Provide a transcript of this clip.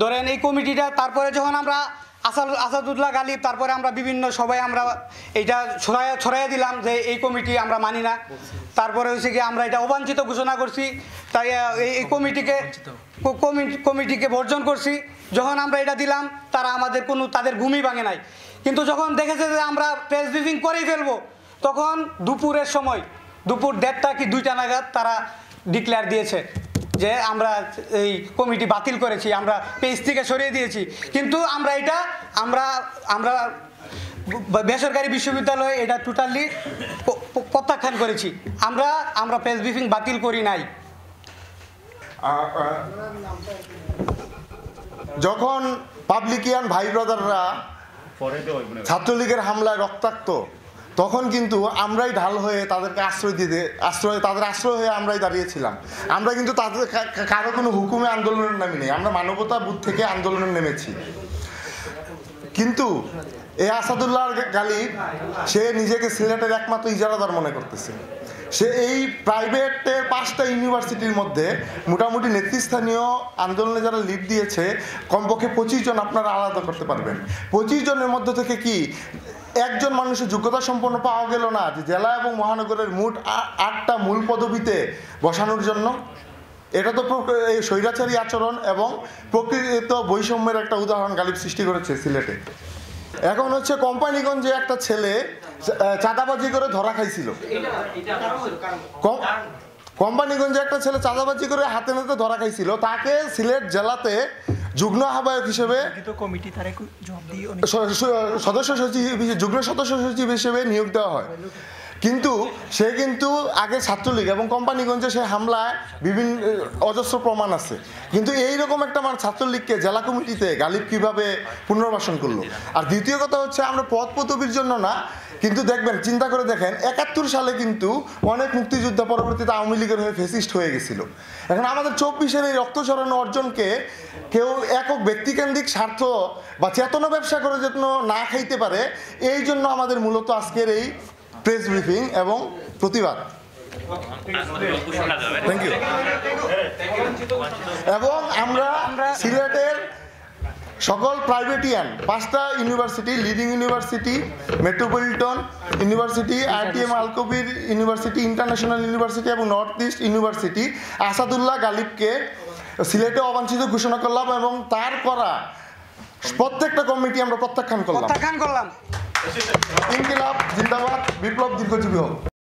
ধরেন এই কমিটিটা, তারপরে যখন আমরা আসাদুল্লাহ গালিব, তারপরে আমরা বিভিন্ন সবাই আমরা এইটা ছড়াইয়া দিলাম যে এই কমিটি আমরা মানি না। তারপরে হয়েছে কি আমরা এটা অবাঞ্ছিত ঘোষণা করছি, তাই এই কমিটিকে বর্জন করছি। যখন আমরা এটা দিলাম তারা আমাদের তাদের ঘুমই ভাঙে নাই। কিন্তু যখন দেখেছে যে আমরা প্রেস ব্রিফিং করেই ফেলবো, তখন দুপুরের সময়, দুপুর 1:30 কি 2টা নাগাদ তারা ডিক্লেয়ার দিয়েছে যে আমরা এই কমিটি বাতিল করেছি, আমরা পেজ থেকে সরিয়ে দিয়েছি। কিন্তু আমরা বেসরকারি বিশ্ববিদ্যালয়ে এটা টোটালি প্রত্যাখ্যান করেছি। আমরা প্রেস ব্রিফিং বাতিল করি নাই। যখন পাবলিকিয়ান ভাই ব্রাদাররা ছাত্রলীগের হামলায় রক্তাক্ত, তখন কিন্তু আমরাই ঢাল হয়ে তাদেরকে তাদের আশ্রয় হয়ে আমরাই দাঁড়িয়েছিলাম। আমরা কিন্তু তাদের কারো কোনো হুকুমে আন্দোলনের নামি নেই, আমরা মানবতা বোধ থেকে আন্দোলনে নেমেছি। কিন্তু এই আসাদুল্লাহ গালিব সে নিজেকে সিলেটের একমাত্র ইজারাদার মনে করতেছে। সে এই প্রাইভেটের 5টা ইউনিভার্সিটির মধ্যে মোটামুটি নেতৃস্থানীয় আন্দোলনে যারা লিড দিয়েছে কমপক্ষে 25 জন আপনারা আলাদা করতে পারবেন। 25 জনের মধ্যে থেকে কি একজন মানুষের যোগ্যতা সম্পন্ন পাওয়া গেল না যে জেলা এবং মহানগরের মোট 8টা মূল পদবিতে বসানোর জন্য? এটা তো স্বৈরাচারী আচরণ এবং প্রকৃত বৈষম্যের একটা উদাহরণ গালিব সৃষ্টি করেছে সিলেটে। এখন হচ্ছে কোম্পানিগঞ্জে একটা ছেলে চাঁদাবাজি করে ধরা খাইছিল। কোম্পানিগঞ্জে একটা ছেলে চাঁদাবাজি করে হাতে নাতে ধরা খাইছিল, তাকে সিলেট জেলাতে যুগ্ম আহ্বায়ক হিসেবে যুগ্ম সদস্য সচিব হিসেবে নিয়োগ দেওয়া হয়। কিন্তু সে কিন্তু আগে ছাত্রলীগ এবং কোম্পানিগঞ্জে সে হামলায় বিভিন্ন অজস্র প্রমাণ আছে। কিন্তু এইরকম একটা ছাত্রলীগকে জেলা কমিটিতে গালিব কিভাবে পুনর্বাসন করলো? আর দ্বিতীয় কথা হচ্ছে, আমরা পদ পদবীর জন্য না, কিন্তু দেখবেন, চিন্তা করে দেখেন, 71 সালে কিন্তু অনেক মুক্তিযোদ্ধা পরবর্তীতে আওয়ামী লীগের হয়ে ফেসিস্ট হয়ে গেছিল। এখন আমাদের 24-এর এই রক্ত ঝরানো অর্জনকে কেউ একক ব্যক্তিকেন্দ্রিক স্বার্থ বা চেতনা ব্যবসা করে যেন না খাইতে পারে, এই জন্য আমাদের মূলত আজকের এই প্রেস ব্রিফিং এবং প্রতিবাদ। Thank you. এবং আমরা সিলেটের সকল প্রাইভেটিয়ান 5টা university, Leading University, Metropolitan University, ITM Alkabir University, International University এবং নর্থ ইস্ট ইউনিভার্সিটি আসাদুল্লাহ গালিবকে সিলেটে অবাঞ্ছিত ঘোষণা করলাম এবং তার করা প্রত্যেকটা কমিটি আমরা প্রত্যাখ্যান করলাম। ইনকিলাব জিন্দাবাদ, বিপ্লব দীর্ঘজীবী হোক।